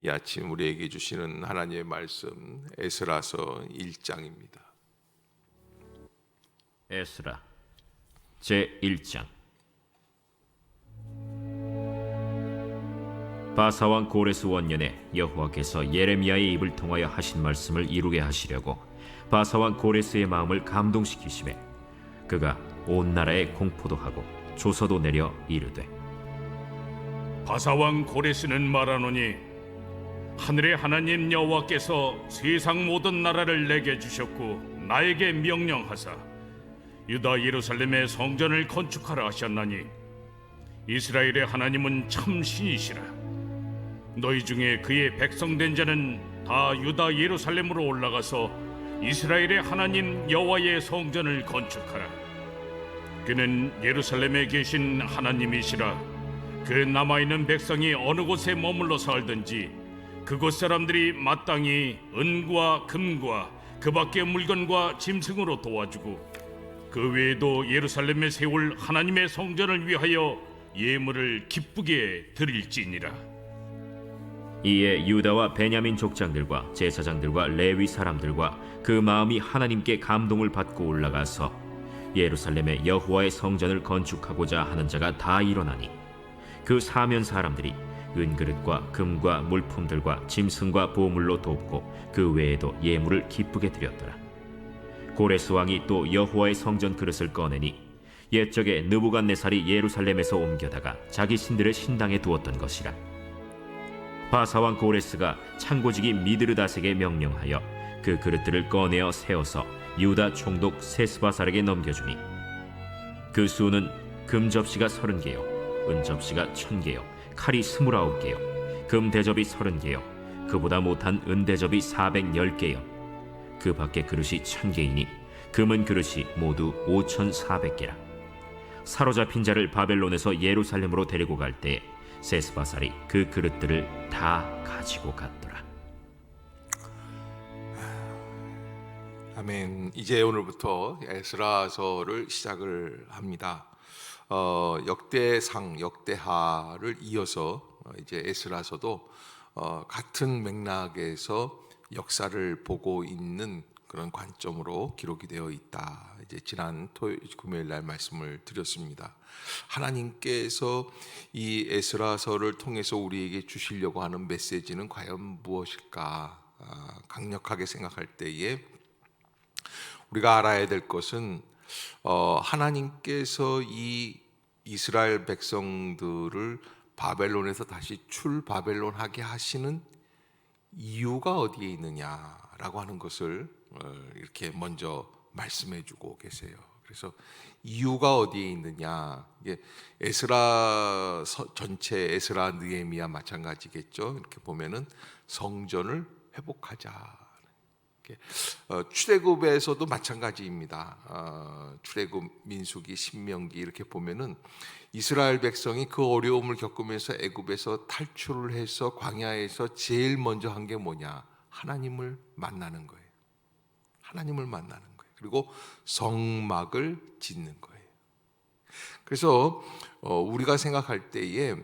이 아침 우리에게 주시는 하나님의 말씀 에스라서 1장입니다. 에스라 제1장. 바사왕 고레스 원년에 여호와께서 예레미야의 입을 통하여 하신 말씀을 이루게 하시려고 바사왕 고레스의 마음을 감동시키시매 그가 온 나라에 공포도 하고 조서도 내려 이르되, 바사왕 고레스는 말하노니 하늘의 하나님 여호와께서 세상 모든 나라를 내게 주셨고 나에게 명령하사 유다 예루살렘의 성전을 건축하라 하셨나니 이스라엘의 하나님은 참 신이시라. 너희 중에 그의 백성된 자는 다 유다 예루살렘으로 올라가서 이스라엘의 하나님 여호와의 성전을 건축하라. 그는 예루살렘에 계신 하나님이시라. 그 남아있는 백성이 어느 곳에 머물러 살든지 그곳 사람들이 마땅히 은과 금과 그 밖의 물건과 짐승으로 도와주고 그 외에도 예루살렘에 세울 하나님의 성전을 위하여 예물을 기쁘게 드릴지니라. 이에 유다와 베냐민 족장들과 제사장들과 레위 사람들과 그 마음이 하나님께 감동을 받고 올라가서 예루살렘에 여호와의 성전을 건축하고자 하는 자가 다 일어나니 그 사면 사람들이 은그릇과 금과 물품들과 짐승과 보물로 돕고 그 외에도 예물을 기쁘게 드렸더라. 고레스 왕이 또 여호와의 성전 그릇을 꺼내니 옛적에 느부갓네살이 예루살렘에서 옮겨다가 자기 신들의 신당에 두었던 것이라. 바사왕 고레스가 창고지기 미드르다색에 명령하여 그 그릇들을 꺼내어 세워서 유다 총독 세스바살에게 넘겨주니 그 수는 금 접시가 30개요 은 접시가 1000개요 칼이 29개요 금 대접이 30개요 그보다 못한 은 대접이 410개요 그 밖에 그릇이 1000개이니 금은 그릇이 모두 5400개라. 사로잡힌 자를 바벨론에서 예루살렘으로 데리고 갈 때에 세스바살이 그 그릇들을 다 가지고 갔더라. 아멘. 이제 오늘부터 에스라서를 시작을 합니다. 역대상, 역대하를 이어서 이제 에스라서도 같은 맥락에서 역사를 보고 있는 그런 관점으로 기록이 되어 있다. 이제 지난 금요일 날 말씀을 드렸습니다. 하나님께서 이 에스라서를 통해서 우리에게 주시려고 하는 메시지는 과연 무엇일까? 강력하게 생각할 때에 우리가 알아야 될 것은 하나님께서 이 이스라엘 백성들을 바벨론에서 다시 출바벨론하게 하시는 이유가 어디에 있느냐라고 하는 것을 이렇게 먼저 말씀해 주고 계세요. 그래서 이유가 어디에 있느냐, 이게 에스라 전체 에스라 느헤미야 마찬가지겠죠. 이렇게 보면은 성전을 회복하자. 출애굽에서도 마찬가지입니다. 출애굽, 민수기, 신명기 이렇게 보면은 이스라엘 백성이 그 어려움을 겪으면서 애굽에서 탈출을 해서 광야에서 제일 먼저 한 게 뭐냐? 하나님을 만나는 거예요. 하나님을 만나는 거예요. 그리고 성막을 짓는 거예요. 그래서 우리가 생각할 때에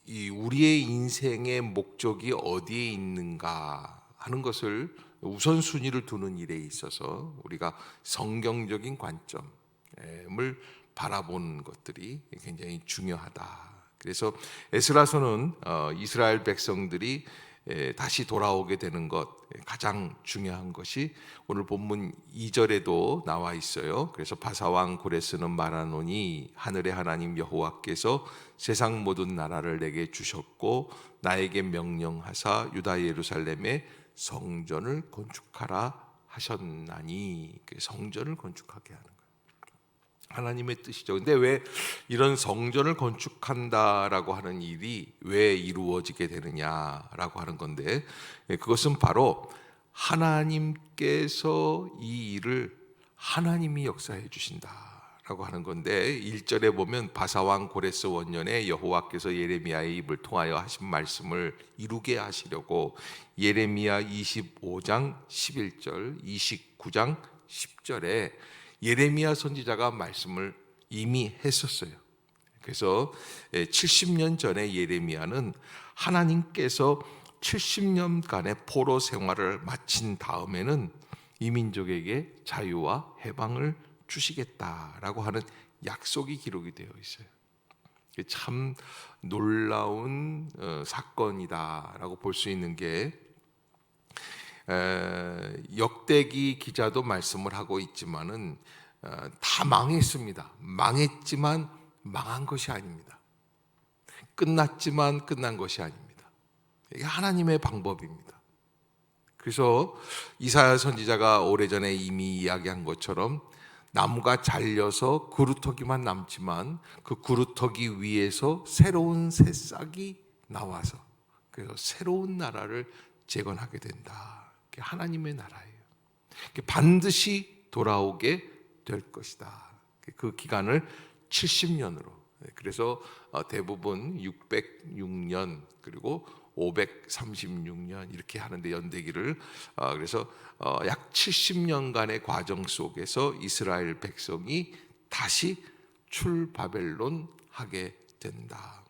이 우리의 인생의 목적이 어디에 있는가 하는 것을 우선순위를 두는 일에 있어서 우리가 성경적인 관점을 바라보는 것들이 굉장히 중요하다. 그래서 에스라서는 이스라엘 백성들이 다시 돌아오게 되는 것, 가장 중요한 것이 오늘 본문 2절에도 나와 있어요. 그래서 바사왕 고레스는 말하노니 하늘의 하나님 여호와께서 세상 모든 나라를 내게 주셨고 나에게 명령하사 유다 예루살렘에 성전을 건축하라 하셨나니, 성전을 건축하게 하는 거예요. 하나님의 뜻이죠. 근데 왜 이런 성전을 건축한다라고 하는 일이 왜 이루어지게 되느냐라고 하는 건데, 그것은 바로 하나님께서 이 일을 하나님이 역사해 주신다라고 하는 건데, 1절에 보면 바사왕 고레스 원년에 여호와께서 예레미야의 입을 통하여 하신 말씀을 이루게 하시려고 예레미야 25장 11절, 29장 10절에 예레미야 선지자가 말씀을 이미 했었어요. 그래서 70년 전에 예레미야는 하나님께서 70년간의 포로 생활을 마친 다음에는 이 민족에게 자유와 해방을 주시겠다라고 하는 약속이 기록이 되어 있어요. 참 놀라운 사건이다라고 볼 수 있는 게 역대기 기자도 말씀을 하고 있지만은 다 망했습니다. 망했지만 망한 것이 아닙니다. 끝났지만 끝난 것이 아닙니다. 이게 하나님의 방법입니다. 그래서 이사야 선지자가 오래전에 이미 이야기한 것처럼 나무가 잘려서 그루터기만 남지만 그 그루터기 위에서 새로운 새싹이 나와서 그래서 새로운 나라를 재건하게 된다. 그게 하나님의 나라예요. 그게 반드시 돌아오게 될 것이다. 그 기간을 70년으로. 그래서 대부분 606년 그리고 536년 이렇게 하는데 연대기를 그래서 약 70년간의 과정 속에서 이스라엘 백성이 다시 출바벨론 하게 된다.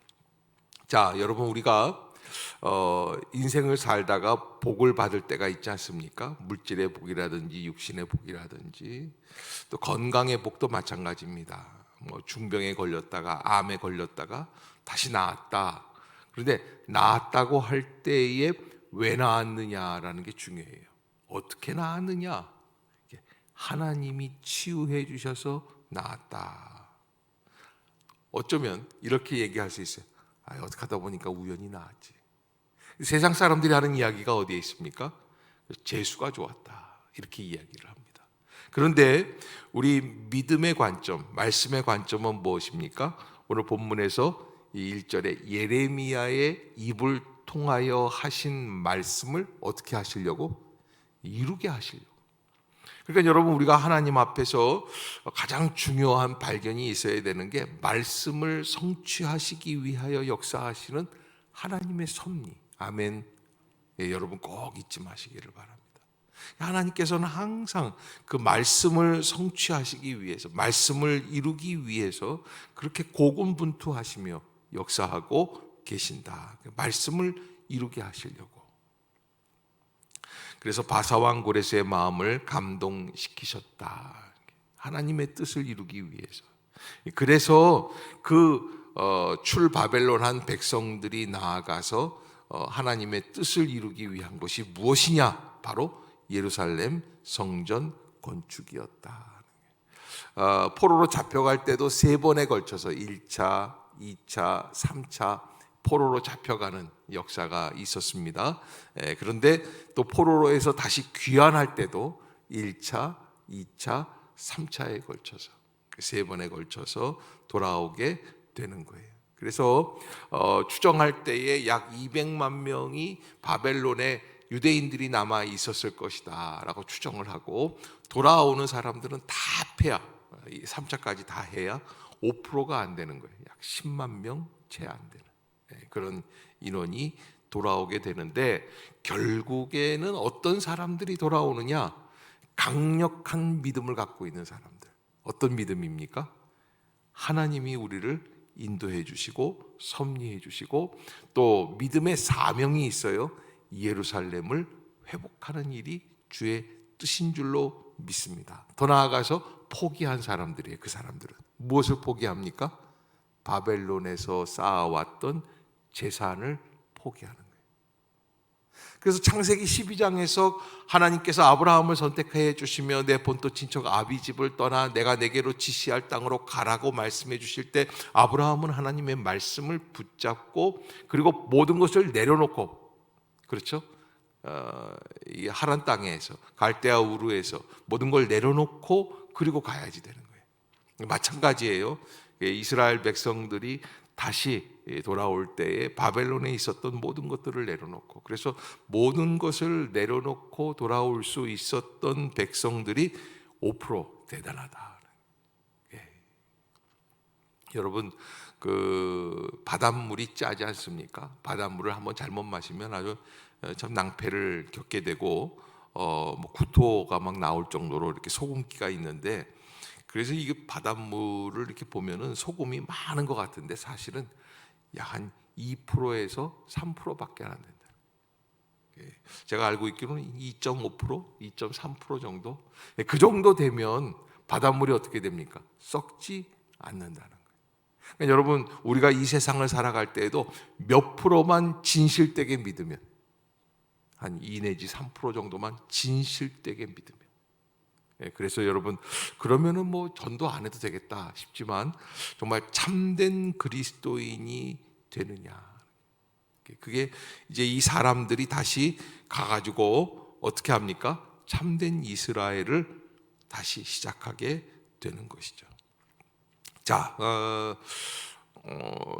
자, 여러분 우리가 인생을 살다가 복을 받을 때가 있지 않습니까? 물질의 복이라든지 육신의 복이라든지 또 건강의 복도 마찬가지입니다. 뭐 중병에 걸렸다가 암에 걸렸다가 다시 나았다. 그런데 나았다고 할 때에 왜 나았느냐라는 게 중요해요. 어떻게 나았느냐? 하나님이 치유해 주셔서 나았다. 어쩌면 이렇게 얘기할 수 있어요. 어떻게 하다 보니까 우연히 나았지. 세상 사람들이 하는 이야기가 어디에 있습니까? 재수가 좋았다. 이렇게 이야기를 합니다. 그런데 우리 믿음의 관점, 말씀의 관점은 무엇입니까? 오늘 본문에서 이 1절에 예레미야의 입을 통하여 하신 말씀을 어떻게 하시려고? 이루게 하시려고. 그러니까 여러분 우리가 하나님 앞에서 가장 중요한 발견이 있어야 되는 게 말씀을 성취하시기 위하여 역사하시는 하나님의 섭리. 아멘. 여러분 꼭 잊지 마시기를 바랍니다. 하나님께서는 항상 그 말씀을 성취하시기 위해서, 말씀을 이루기 위해서 그렇게 고군분투하시며 역사하고 계신다. 말씀을 이루게 하시려고. 그래서 바사왕 고레스의 마음을 감동시키셨다. 하나님의 뜻을 이루기 위해서. 그래서 그 출바벨론한 백성들이 나아가서 하나님의 뜻을 이루기 위한 것이 무엇이냐? 바로 예루살렘 성전 건축이었다. 포로로 잡혀갈 때도 3번에 걸쳐서 1차, 2차, 3차 포로로 잡혀가는 역사가 있었습니다. 그런데 또 포로로에서 다시 귀환할 때도 1차, 2차, 3차에 걸쳐서 3번에 걸쳐서 돌아오게 되는 거예요. 그래서 추정할 때에 약 200만 명이 바벨론에 유대인들이 남아 있었을 것이다 라고 추정을 하고 돌아오는 사람들은 다 합해야 3차까지 다 해야 5%가 안 되는 거예요. 약 10만 명 채 안 되는 그런 인원이 돌아오게 되는데 결국에는 어떤 사람들이 돌아오느냐? 강력한 믿음을 갖고 있는 사람들. 어떤 믿음입니까? 하나님이 우리를 인도해 주시고 섭리해 주시고 또 믿음의 사명이 있어요. 예루살렘을 회복하는 일이 주의 뜻인 줄로 믿습니다. 더 나아가서 포기한 사람들이에요. 그 사람들은 무엇을 포기합니까? 바벨론에서 쌓아왔던 재산을 포기하는 거예요. 그래서 창세기 12장에서 하나님께서 아브라함을 선택해 주시며 내 본토 친척 아비 집을 떠나 내가 내게로 지시할 땅으로 가라고 말씀해 주실 때 아브라함은 하나님의 말씀을 붙잡고 그리고 모든 것을 내려놓고 그렇죠? 이 하란 땅에서 갈대아 우르에서 모든 걸 내려놓고 그리고 가야지 되는 거예요. 마찬가지예요. 이스라엘 백성들이 다시 돌아올 때에 바벨론에 있었던 모든 것들을 내려놓고 그래서 모든 것을 내려놓고 돌아올 수 있었던 백성들이 5% 대단하다. 여러분 그 바닷물이 짜지 않습니까? 바닷물을 한번 잘못 마시면 아주 참 낭패를 겪게 되고 뭐 구토가 막 나올 정도로 이렇게 소금기가 있는데 그래서 이게 바닷물을 이렇게 보면은 소금이 많은 것 같은데 사실은 약 한 2%에서 3%밖에 안 된다. 제가 알고 있기로는 2.5%, 2.3% 정도. 그 정도 되면 바닷물이 어떻게 됩니까? 썩지 않는다는 거예요. 그러니까 여러분, 우리가 이 세상을 살아갈 때에도 몇 프로만 진실되게 믿으면, 한 2 내지 3% 정도만 진실되게 믿으면, 그래서 여러분, 그러면은 뭐 전도 안 해도 되겠다 싶지만 정말 참된 그리스도인이 되느냐, 그게 이제 이 사람들이 다시 가가지고 어떻게 합니까? 참된 이스라엘을 다시 시작하게 되는 것이죠. 자,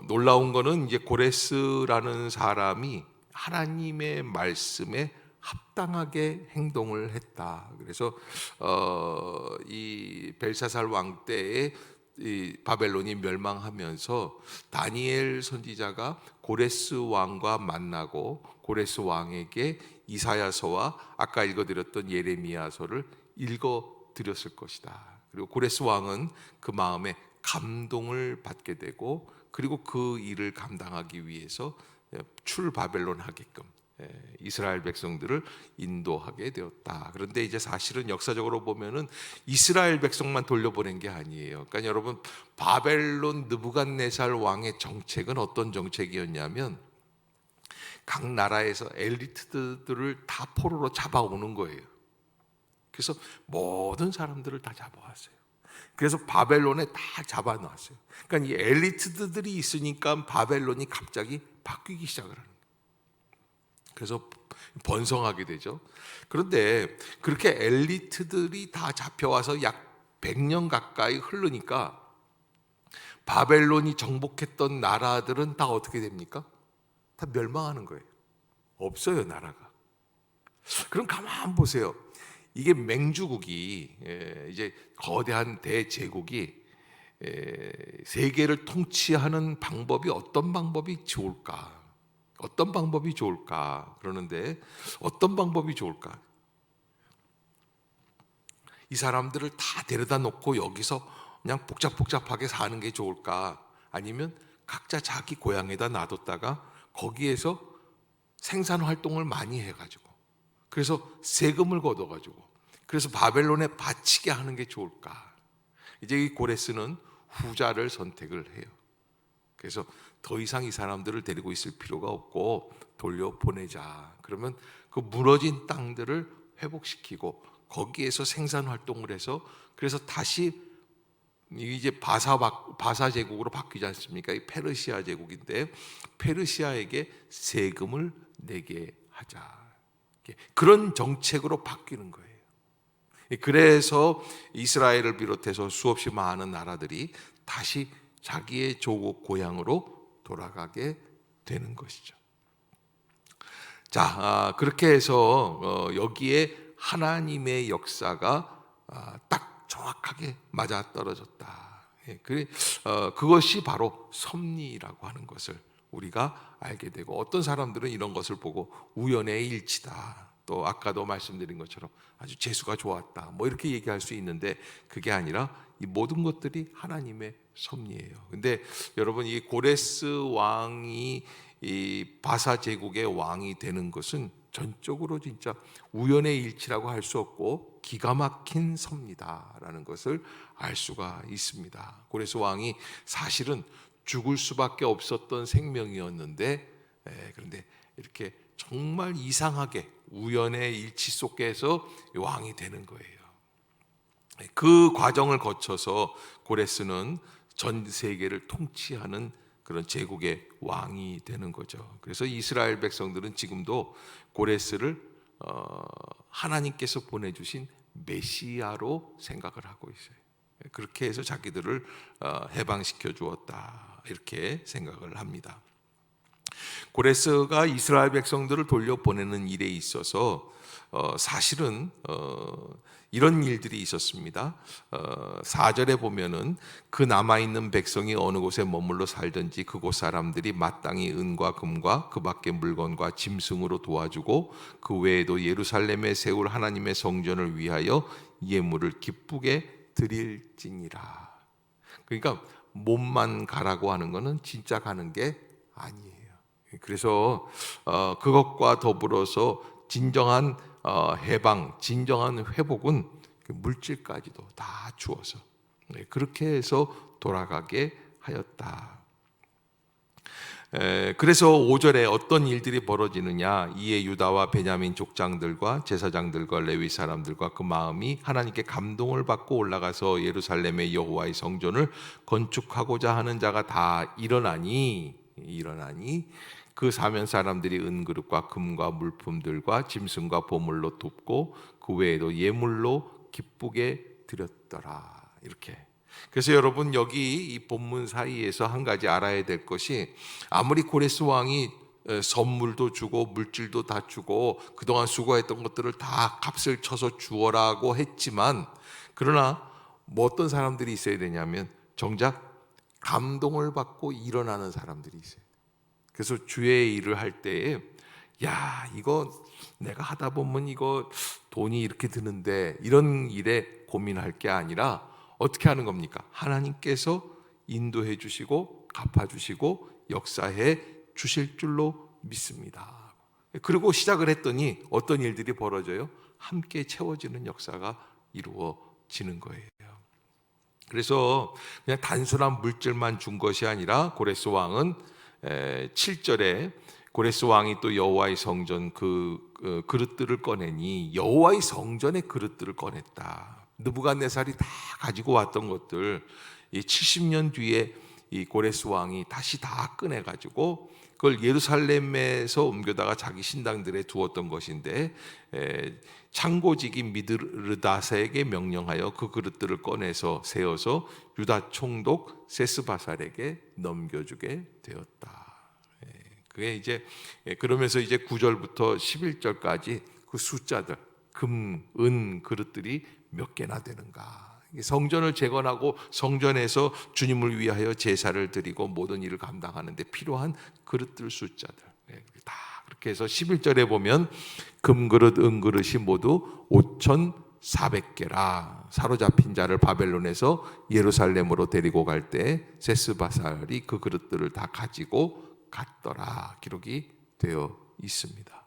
놀라운 거는 이제 고레스라는 사람이 하나님의 말씀에 합당하게 행동을 했다. 그래서 이 벨사살 왕 때에 이 바벨론이 멸망하면서 다니엘 선지자가 고레스 왕과 만나고 고레스 왕에게 이사야서와 아까 읽어드렸던 예레미야서를 읽어드렸을 것이다. 그리고 고레스 왕은 그 마음에 감동을 받게 되고, 그리고 그 일을 감당하기 위해서 출바벨론 하게끔 이스라엘 백성들을 인도하게 되었다. 그런데 이제 사실은 역사적으로 보면은 이스라엘 백성만 돌려보낸 게 아니에요. 그러니까 여러분, 바벨론 느부갓네살 왕의 정책은 어떤 정책이었냐면 각 나라에서 엘리트들을 다 포로로 잡아오는 거예요. 그래서 모든 사람들을 다 잡아왔어요. 그래서 바벨론에 다 잡아놨어요. 그러니까 이 엘리트들이 있으니까 바벨론이 갑자기 바뀌기 시작을 하는 거예요. 그래서 번성하게 되죠. 그런데 그렇게 엘리트들이 다 잡혀와서 약 100년 가까이 흐르니까 바벨론이 정복했던 나라들은 다 어떻게 됩니까? 다 멸망하는 거예요. 없어요, 나라가. 그럼 가만 보세요. 이게 맹주국이, 이제 거대한 대제국이 세계를 통치하는 방법이 어떤 방법이 좋을까? 어떤 방법이 좋을까? 그러는데 어떤 방법이 좋을까? 이 사람들을 다 데려다 놓고 여기서 그냥 복잡복잡하게 사는 게 좋을까? 아니면 각자 자기 고향에다 놔뒀다가 거기에서 생산 활동을 많이 해가지고, 그래서 세금을 걷어가지고, 그래서 바벨론에 바치게 하는 게 좋을까? 이제 이 고레스는 후자를 선택을 해요. 그래서 더 이상 이 사람들을 데리고 있을 필요가 없고 돌려보내자. 그러면 그 무너진 땅들을 회복시키고 거기에서 생산 활동을 해서, 그래서 다시 이제 바사 제국으로 바뀌지 않습니까? 이 페르시아 제국인데 페르시아에게 세금을 내게 하자. 그런 정책으로 바뀌는 거예요. 그래서 이스라엘을 비롯해서 수없이 많은 나라들이 다시 자기의 조국 고향으로 돌아가게 되는 것이죠. 자, 그렇게 해서 여기에 하나님의 역사가 딱 정확하게 맞아떨어졌다. 그것이 바로 섭리라고 하는 것을 우리가 알게 되고, 어떤 사람들은 이런 것을 보고 우연의 일치다, 또 아까도 말씀드린 것처럼 아주 재수가 좋았다, 뭐 이렇게 얘기할 수 있는데, 그게 아니라 이 모든 것들이 하나님의 섭리예요. 근데 여러분, 이 고레스 왕이 이 바사 제국의 왕이 되는 것은 전적으로 진짜 우연의 일치라고 할 수 없고 기가 막힌 섭리다라는 것을 알 수가 있습니다. 고레스 왕이 사실은 죽을 수밖에 없었던 생명이었는데, 그런데 이렇게 정말 이상하게 우연의 일치 속에서 왕이 되는 거예요. 그 과정을 거쳐서 고레스는 전 세계를 통치하는 그런 제국의 왕이 되는 거죠. 그래서 이스라엘 백성들은 지금도 고레스를 하나님께서 보내주신 메시아로 생각을 하고 있어요. 그렇게 해서 자기들을 해방시켜 주었다, 이렇게 생각을 합니다. 고레스가 이스라엘 백성들을 돌려보내는 일에 있어서 사실은 이런 일들이 있었습니다. 4절에 보면은 그 남아있는 백성이 어느 곳에 머물러 살든지 그곳 사람들이 마땅히 은과 금과 그 밖의 물건과 짐승으로 도와주고, 그 외에도 예루살렘에 세울 하나님의 성전을 위하여 예물을 기쁘게 드릴지니라. 그러니까 몸만 가라고 하는 것은 진짜 가는 게 아니에요. 그래서 그것과 더불어서 진정한 해방, 진정한 회복은 물질까지도 다 주어서 그렇게 해서 돌아가게 하였다. 그래서 5절에 어떤 일들이 벌어지느냐, 이에 유다와 베냐민 족장들과 제사장들과 레위 사람들과 그 마음이 하나님께 감동을 받고 올라가서 예루살렘의 여호와의 성전을 건축하고자 하는 자가 다 일어나니 그 사면 사람들이 은그릇과 금과 물품들과 짐승과 보물로 돕고 그 외에도 예물로 기쁘게 드렸더라. 이렇게. 그래서 여러분, 여기 이 본문 사이에서 한 가지 알아야 될 것이, 아무리 고레스 왕이 선물도 주고 물질도 다 주고 그동안 수고했던 것들을 다 값을 쳐서 주어라고 했지만, 그러나 뭐 어떤 사람들이 있어야 되냐면 정작 감동을 받고 일어나는 사람들이 있어요. 그래서 주의 일을 할 때에, 야, 이거 내가 하다 보면 이거 돈이 이렇게 드는데, 이런 일에 고민할 게 아니라 어떻게 하는 겁니까? 하나님께서 인도해 주시고 갚아주시고 역사해 주실 줄로 믿습니다. 그리고 시작을 했더니 어떤 일들이 벌어져요? 함께 채워지는 역사가 이루어지는 거예요. 그래서 그냥 단순한 물질만 준 것이 아니라 고레스 왕은 7절에 고레스 왕이 또 여호와의 성전 그 그릇들을 꺼내니, 여호와의 성전의 그릇들을 꺼냈다. 느부갓네살이 다 가지고 왔던 것들, 이 70년 뒤에 이 고레스 왕이 다시 다 꺼내가지고 그걸 예루살렘에서 옮겨다가 자기 신당들에 두었던 것인데, 창고직인 미드르다세에게 명령하여 그 그릇들을 꺼내서 세워서 유다 총독 세스바살에게 넘겨주게 되었다. 그게 이제, 그러면서 이제 9절부터 11절까지 그 숫자들, 금, 은 그릇들이 몇 개나 되는가. 성전을 재건하고 성전에서 주님을 위하여 제사를 드리고 모든 일을 감당하는데 필요한 그릇들 숫자들, 다 그렇게 해서 11절에 보면 금그릇, 은그릇이 모두 5,400개라. 사로잡힌 자를 바벨론에서 예루살렘으로 데리고 갈 때 세스바살이 그 그릇들을 다 가지고 갔더라. 기록이 되어 있습니다.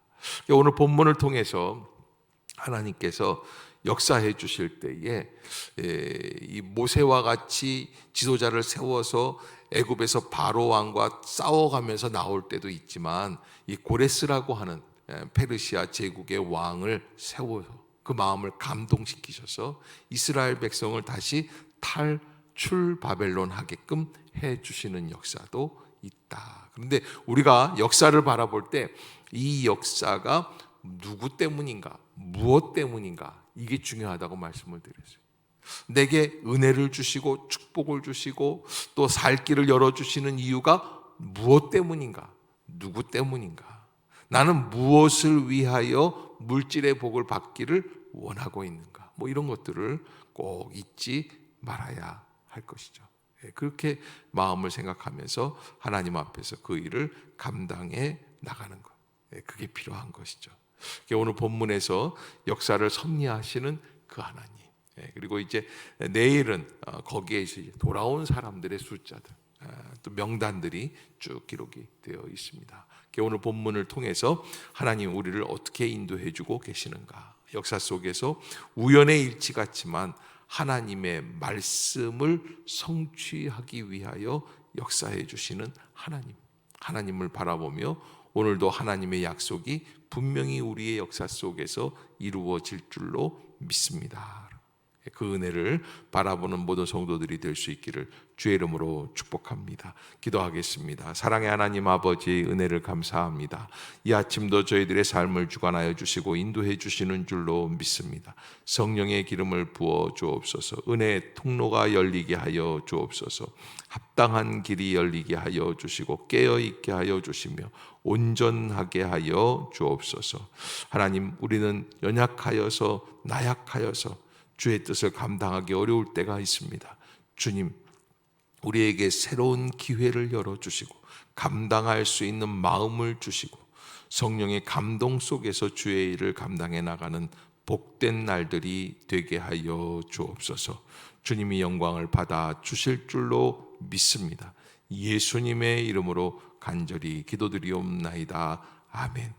오늘 본문을 통해서 하나님께서 역사해 주실 때에 이 모세와 같이 지도자를 세워서 애굽에서 바로 왕과 싸워가면서 나올 때도 있지만, 이 고레스라고 하는 페르시아 제국의 왕을 세워서 그 마음을 감동시키셔서 이스라엘 백성을 다시 탈출 바벨론 하게끔 해 주시는 역사도 있다. 그런데 우리가 역사를 바라볼 때 이 역사가 누구 때문인가, 무엇 때문인가, 이게 중요하다고 말씀을 드렸어요. 내게 은혜를 주시고 축복을 주시고 또 살 길을 열어주시는 이유가 무엇 때문인가, 누구 때문인가, 나는 무엇을 위하여 물질의 복을 받기를 원하고 있는가, 뭐 이런 것들을 꼭 잊지 말아야 할 것이죠. 그렇게 마음을 생각하면서 하나님 앞에서 그 일을 감당해 나가는 것, 그게 필요한 것이죠. 오늘 본문에서 역사를 섭리하시는 그 하나님, 그리고 이제 내일은 거기에 이제 돌아온 사람들의 숫자들, 또 명단들이 쭉 기록이 되어 있습니다. 오늘 본문을 통해서 하나님 우리를 어떻게 인도해 주고 계시는가, 역사 속에서 우연의 일치 같지만 하나님의 말씀을 성취하기 위하여 역사해 주시는 하나님을 바라보며 오늘도 하나님의 약속이 분명히 우리의 역사 속에서 이루어질 줄로 믿습니다. 그 은혜를 바라보는 모든 성도들이 될 수 있기를 주의 이름으로 축복합니다. 기도하겠습니다. 사랑의 하나님 아버지, 은혜를 감사합니다. 이 아침도 저희들의 삶을 주관하여 주시고 인도해 주시는 줄로 믿습니다. 성령의 기름을 부어 주옵소서. 은혜의 통로가 열리게 하여 주옵소서. 합당한 길이 열리게 하여 주시고 깨어있게 하여 주시며 온전하게 하여 주옵소서. 하나님, 우리는 연약하여서 나약하여서 주의 뜻을 감당하기 어려울 때가 있습니다. 주님, 우리에게 새로운 기회를 열어주시고 감당할 수 있는 마음을 주시고 성령의 감동 속에서 주의 일을 감당해 나가는 복된 날들이 되게 하여 주옵소서. 주님이 영광을 받아 주실 줄로 믿습니다. 예수님의 이름으로 간절히 기도드리옵나이다. 아멘.